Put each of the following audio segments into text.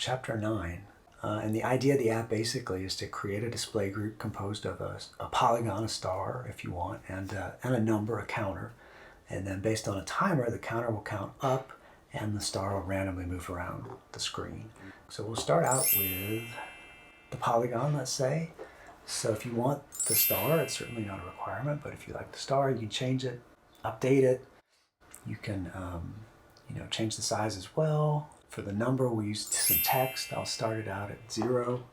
chapter 9. And the idea of the app basically is to create a display group composed of a polygon, a star, if you want, and a number, a counter. And then based on a timer, the counter will count up and the star will randomly move around the screen. So we'll start out with the polygon, let's say. So if you want the star, it's certainly not a requirement, but if you like the star, you can change it, update it. You can change the size as well. For the number, we used some text. I'll start it out at 0.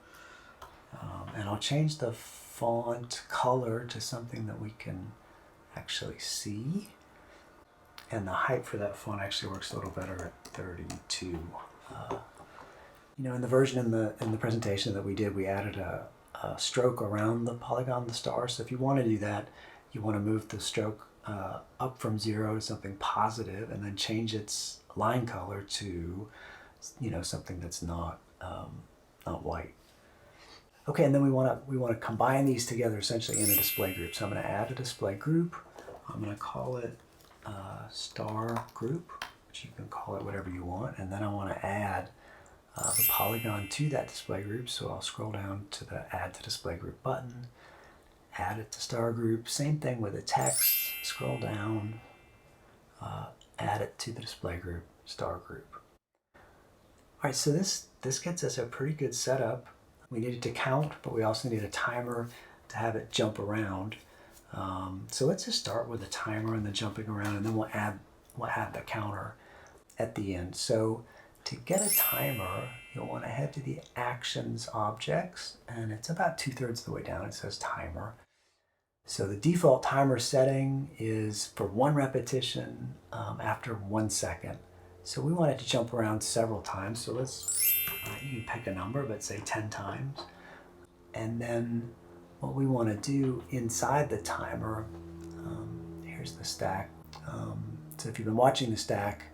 And I'll change the font color to something that we can actually see. And the height for that font actually works a little better at 32. In the version in the presentation that we did, we added a stroke around the polygon, the star. So if you want to do that, you want to move the stroke up from 0 to something positive, and then change its line color to something that's not white. Okay, and then we want to combine these together essentially in a display group. So I'm going to add a display group. I'm going to call it star group, which you can call it whatever you want. And then I want to add the polygon to that display group. So I'll scroll down to the Add to Display Group button, add it to star group. Same thing with the text. Scroll down, add it to the display group, star group. All right, so this gets us a pretty good setup. We needed to count, but we also need a timer to have it jump around. So let's just start with the timer and the jumping around, and then we'll add the counter at the end. So to get a timer, you'll want to head to the Actions objects, and it's about 2/3 of the way down. It says Timer. So the default timer setting is for 1 repetition after 1 second. So we want it to jump around several times. So you can pick a number, but say 10 times. And then what we want to do inside the timer, here's the stack. So if you've been watching the stack,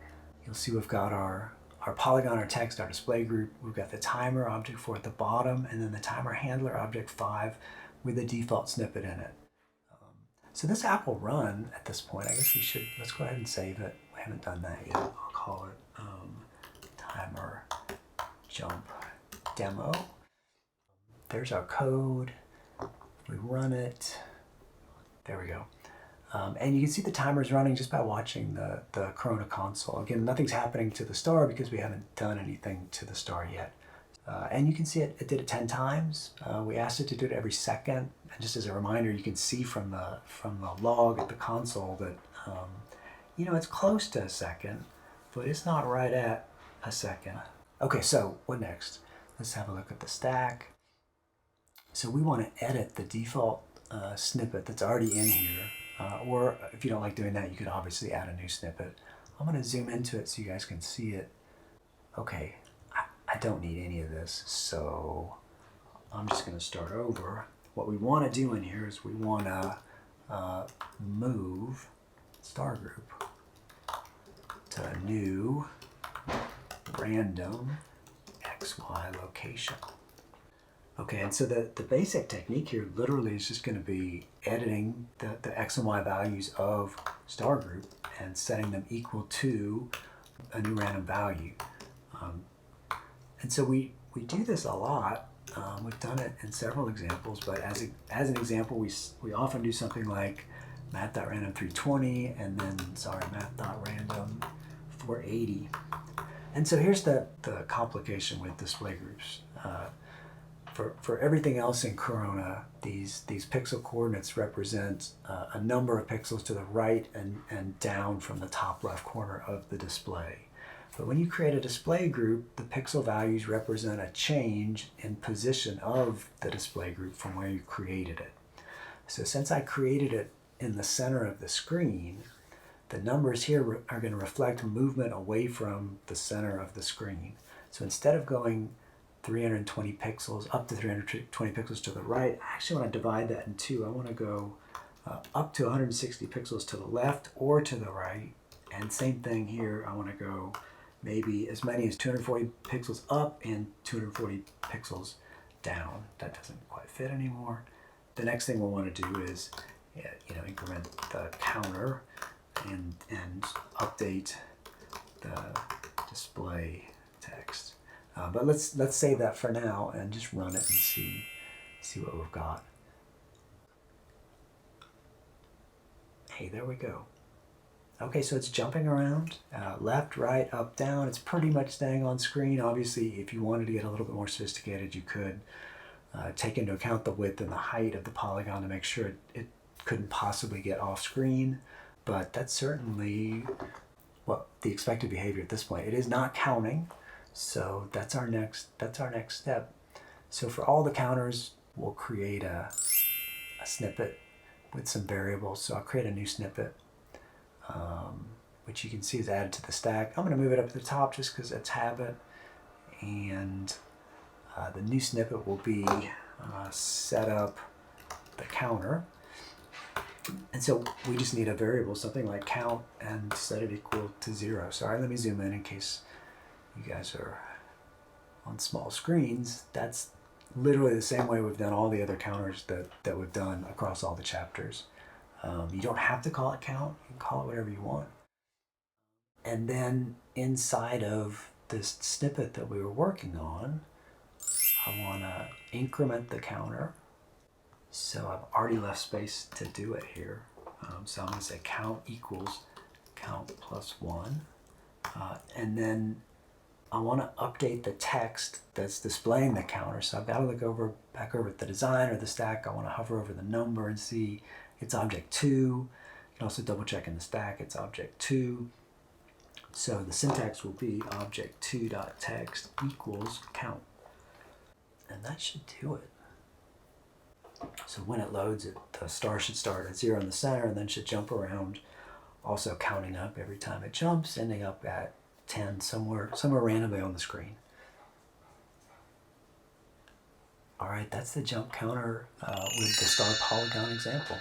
you'll see we've got our polygon, our text, our display group. We've got the timer object 4 at the bottom, and then the timer handler object 5 with a default snippet in it. So this app will run at this point. I guess let's go ahead and save it. We haven't done that yet. I'll call it timer jump demo. There's our code. We run it. There we go. And you can see the timer is running just by watching the Corona console. Again, nothing's happening to the star because we haven't done anything to the star yet. And you can see it did it 10 times. We asked it to do it every second. And just as a reminder, you can see from the log at the console that it's close to a second, but it's not right at a second. Okay, so what next? Let's have a look at the stack. So we want to edit the default snippet that's already in here. Or if you don't like doing that, you could obviously add a new snippet. I'm going to zoom into it so you guys can see it. Okay, I don't need any of this, so I'm just going to start over. What we want to do in here is we want to move star group to a new random XY location. Okay, and so the basic technique here literally is just going to be editing the X and Y values of star group and setting them equal to a new random value. And so we do this a lot. We've done it in several examples, but as an example, we often do something like math.random 320 and then, math.random 480. And so here's the complication with display groups. For everything else in Corona, these pixel coordinates represent a number of pixels to the right and down from the top left corner of the display. But when you create a display group, the pixel values represent a change in position of the display group from where you created it. So since I created it in the center of the screen, the numbers here are going to reflect movement away from the center of the screen. So instead of going 320 pixels, up to 320 pixels to the right, I actually want to divide that in two. I want to go up to 160 pixels to the left or to the right. And same thing here, I want to go maybe as many as 240 pixels up and 240 pixels down. That doesn't quite fit anymore. The next thing we'll want to do is increment the counter and update the display text. But let's save that for now and just run it and see what we've got. Hey, there we go. Okay, so it's jumping around, left, right, up, down. It's pretty much staying on screen. Obviously, if you wanted to get a little bit more sophisticated, you could take into account the width and the height of the polygon to make sure it couldn't possibly get off screen. But that's certainly what the expected behavior at this point. It is not counting, so that's our next step. So for all the counters, we'll create a snippet with some variables. So I'll create a new snippet, which you can see is added to the stack. I'm going to move it up to the top just because it's habit. And the new snippet will be set up the counter. And so we just need a variable, something like count, and set it equal to 0. Sorry, let me zoom in case you guys are on small screens. That's literally the same way we've done all the other counters that we've done across all the chapters. You don't have to call it count. You can call it whatever you want. And then inside of this snippet that we were working on, I want to increment the counter. So I've already left space to do it here. So I'm going to say count equals count plus 1. And then I want to update the text that's displaying the counter. So I've got to look back over at the design or the stack. I want to hover over the number and see it's object 2. You can also double check in the stack, it's object 2. So the syntax will be object2.text equals count. And that should do it. So when it loads, the star should start at 0 in the center and then should jump around, also counting up every time it jumps, ending up at 10 somewhere randomly on the screen. All right, that's the jump counter with the star polygon example.